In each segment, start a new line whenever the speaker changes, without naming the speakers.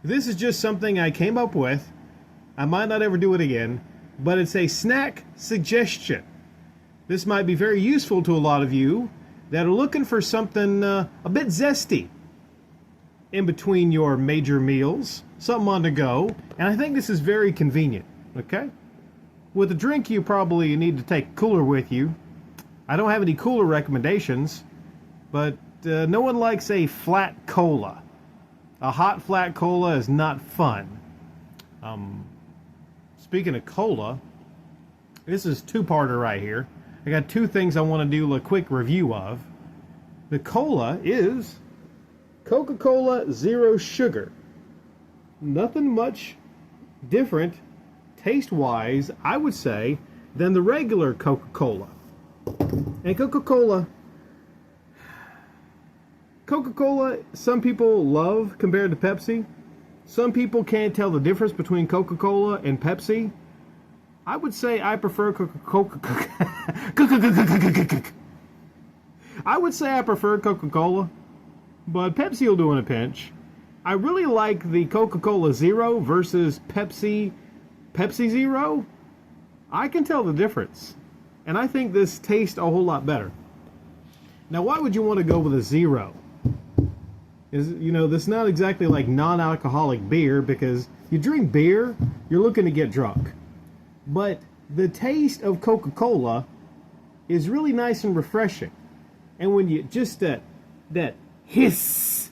This is just something I came up with. I might not ever do it again, but it's a snack suggestion. This might be very useful to a lot of you that are looking for something a bit zesty in between your major meals, something on the go, and I think this is very convenient, okay? With a drink, you probably need to take a cooler with you. I don't have any cooler recommendations, but no one likes a flat cola. A hot flat cola is not fun. Speaking of cola, this is two-parter right here. I got two things I want to do a quick review of. The cola is Coca-Cola Zero Sugar. Nothing much different, taste-wise, I would say, than the regular Coca-Cola. And Coca-Cola, some people love compared to Pepsi. Some people can't tell the difference between Coca-Cola and Pepsi. I would say I prefer Coca-Cola, but Pepsi will do in a pinch. I really like the Coca-Cola Zero versus Pepsi Zero. I can tell the difference, and I think this tastes a whole lot better. Now, why would you want to go with a Zero? This is not exactly like non-alcoholic beer, because you drink beer, you're looking to get drunk. But the taste of Coca-Cola is really nice and refreshing. And when you just that hiss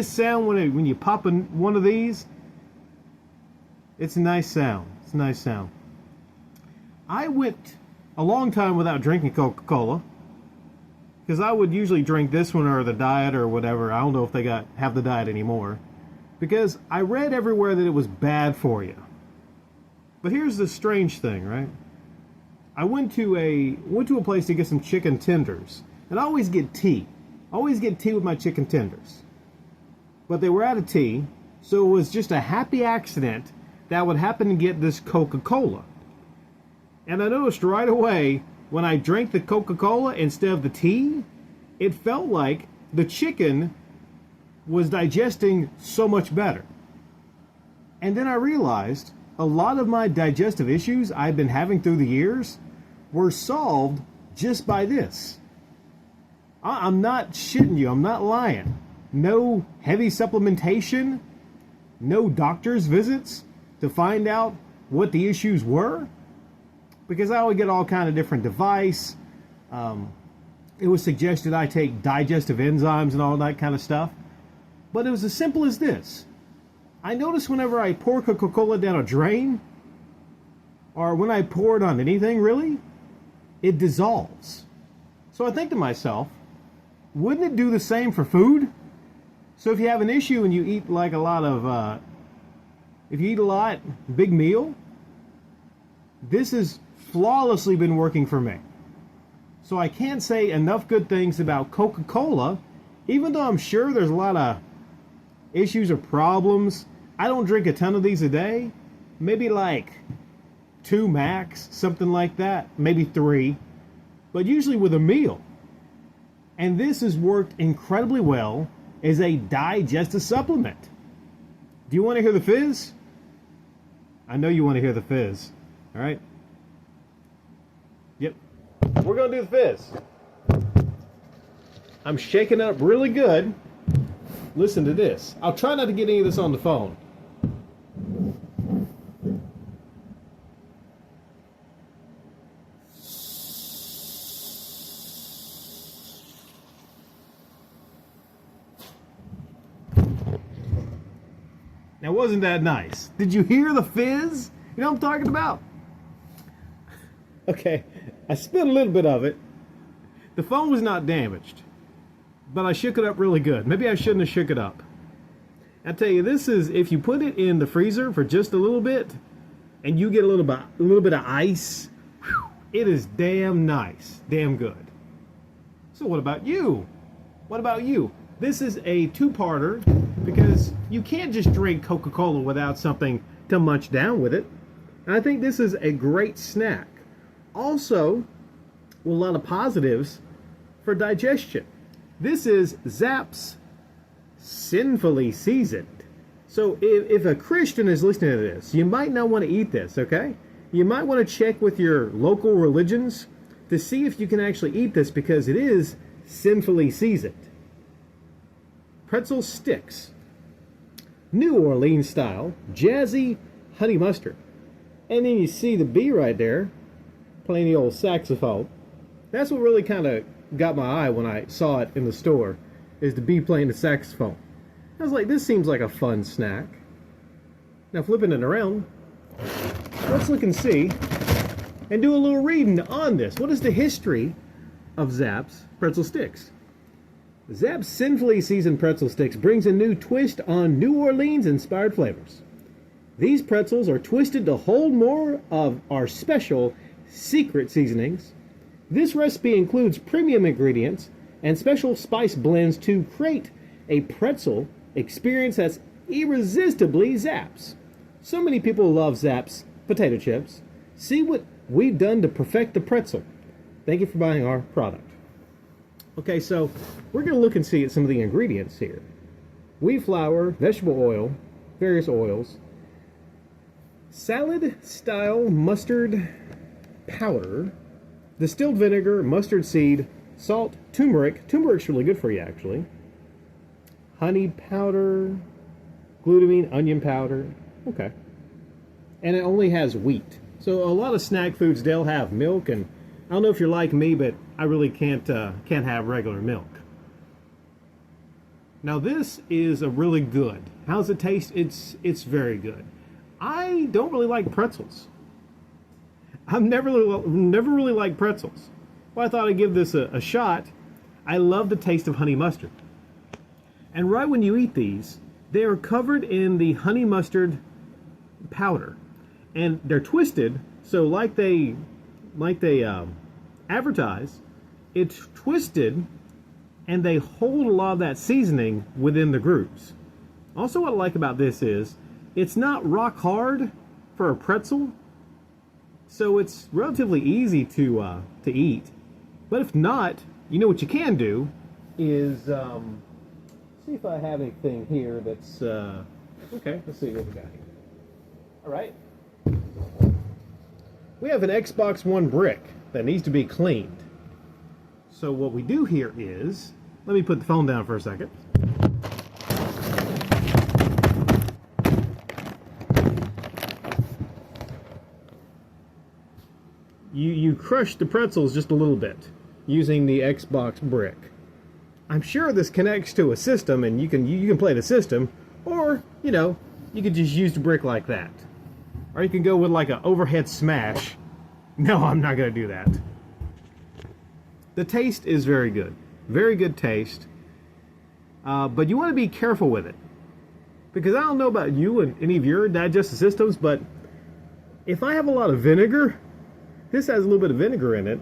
sound when you pop in one of these, it's a nice sound. It's a nice sound. I went a long time without drinking Coca-Cola, because I would usually drink this one or the diet or whatever. I don't know if they have the diet anymore, because I read everywhere that it was bad for you. But here's the strange thing, right? I went to a place to get some chicken tenders, and I always get tea. I always get tea with my chicken tenders. But they were out of tea, so it was just a happy accident that I would happen to get this Coca-Cola. And I noticed right away, when I drank the Coca-Cola instead of the tea, it felt like the chicken was digesting so much better. And then I realized a lot of my digestive issues I've been having through the years were solved just by this. I'm not shitting you, I'm not lying. No heavy supplementation, no doctor's visits to find out what the issues were, because I would get all kind of different advice. It was suggested I take digestive enzymes and all that kind of stuff. But it was as simple as this. I notice whenever I pour Coca-Cola down a drain, or when I pour it on anything really, it dissolves. So I think to myself, wouldn't it do the same for food? So if you have an issue and you eat like a lot of, big meal, this has flawlessly been working for me. So I can't say enough good things about Coca-Cola, even though I'm sure there's a lot of issues or problems. I don't drink a ton of these a day, maybe like 2 max, something like that, maybe 3, but usually with a meal. And this has worked incredibly well as a digestive supplement. Do you want to hear the fizz? I know you want to hear the fizz. All right? Yep. We're going to do the fizz. I'm shaking up really good. Listen to this. I'll try not to get any of this on the phone. Now, wasn't that nice? Did you hear the fizz? You know what I'm talking about? Okay, I spit a little bit of it. The phone was not damaged, but I shook it up really good. Maybe I shouldn't have shook it up. I tell you, this is, if you put it in the freezer for just a little bit, and you get a little bit of ice, whew, it is damn nice, damn good. So what about you? What about you? This is a two-parter, because you can't just drink Coca-Cola without something to munch down with it. And I think this is a great snack. Also, with a lot of positives for digestion. This is Zapp's sinfully seasoned. So if a Christian is listening to this, you might not want to eat this, okay? You might want to check with your local religions to see if you can actually eat this, because it is sinfully seasoned. Pretzel sticks. New Orleans style, jazzy honey mustard. And then you see the bee right there, playing the old saxophone. That's what really kind of got my eye when I saw it in the store, is the bee playing the saxophone. I was like, this seems like a fun snack. Now flipping it around, let's look and see and do a little reading on this. What is the history of Zapp's pretzel sticks? Zapp's sinfully seasoned pretzel sticks brings a new twist on New Orleans inspired flavors. These pretzels are twisted to hold more of our special secret seasonings. This recipe includes premium ingredients and special spice blends to create a pretzel experience that's irresistibly Zapp's. So many people love Zapp's potato chips. See what we've done to perfect the pretzel. Thank you for buying our product. Okay, so we're going to look and see at some of the ingredients here. Wheat flour, vegetable oil, various oils, salad-style mustard powder, distilled vinegar, mustard seed, salt, turmeric. Turmeric's really good for you, actually. Honey powder, glutamine, onion powder. Okay. And it only has wheat. So a lot of snack foods, they'll have milk, and I don't know if you're like me, but I really can't have regular milk. Now this is a really good. How's it taste? It's very good. I don't really like pretzels. I've never really liked pretzels. Well, I thought I'd give this a shot. I love the taste of honey mustard. And right when you eat these, they are covered in the honey mustard powder, and they're twisted. So like they advertise, it's twisted, and they hold a lot of that seasoning within the grooves. Also, what I like about this is it's not rock hard for a pretzel, so it's relatively easy to eat. But if not, you know what you can do is see if I have anything here that's okay. Let's see what we got here. All right, we have an Xbox One brick that needs to be cleaned. So what we do here is, let me put the phone down for a second. You crush the pretzels just a little bit using the Xbox brick. I'm sure this connects to a system, and you can play the system, or you could just use the brick like that, or you can go with like an overhead smash. No, I'm not going to do that. The taste is very good taste, but you want to be careful with it, because I don't know about you and any of your digestive systems, but if I have a lot of vinegar, this has a little bit of vinegar in it.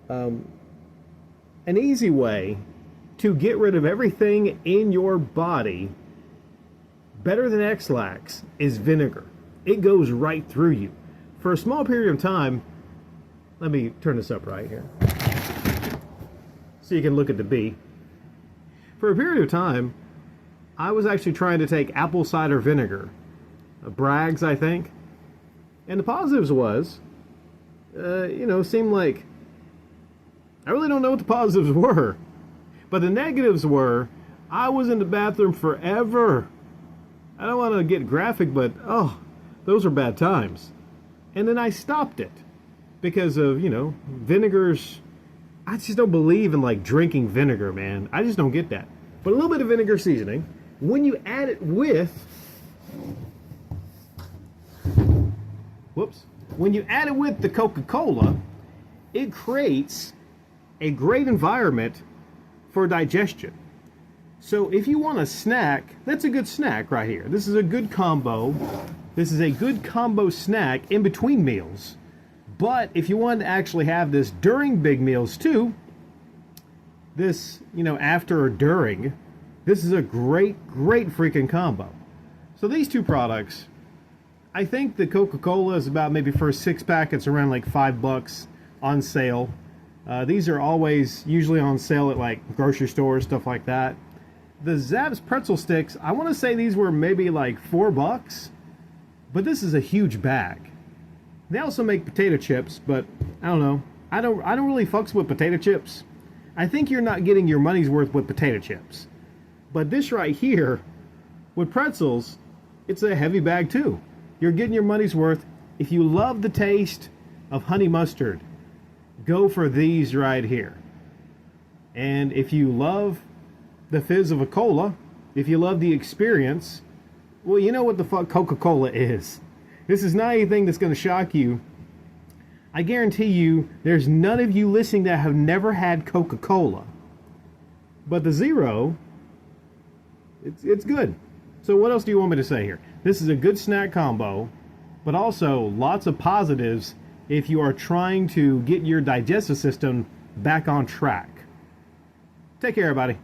An easy way to get rid of everything in your body, better than X-Lax, is vinegar. It goes right through you. For a small period of time, let me turn this up right here so you can look at the bee. For a period of time, I was actually trying to take apple cider vinegar, Bragg's, I think, and the positives was, seemed like, I really don't know what the positives were, but the negatives were, I was in the bathroom forever. I don't want to get graphic, but those were bad times. And then I stopped it because of, vinegars. I just don't believe in like drinking vinegar, man. I just don't get that. But a little bit of vinegar seasoning, when you add it with, when you add it with the Coca-Cola, it creates a great environment for digestion. So if you want a snack, that's a good snack right here. This is a good combo. This is a good combo snack in between meals. But if you want to actually have this during big meals too, this, after or during, this is a great freaking combo. So these two products, I think the Coca-Cola is about, maybe for a 6-pack, it's around like $5 on sale. These are always usually on sale at like grocery stores, stuff like that. the Zapp's pretzel sticks, I want to say these were maybe like $4, but this is a huge bag. They also make potato chips, but I don't know. I don't really fucks with potato chips. I think you're not getting your money's worth with potato chips. But this right here, with pretzels, it's a heavy bag too. You're getting your money's worth. If you love the taste of honey mustard, go for these right here. And if you love the fizz of a cola, if you love the experience, well, you know what the fuck Coca-Cola is. This is not anything that's going to shock you. I guarantee you there's none of you listening that have never had Coca-Cola. But the Zero, it's good. So what else do you want me to say here? This is a good snack combo, but also lots of positives if you are trying to get your digestive system back on track. Take care, everybody.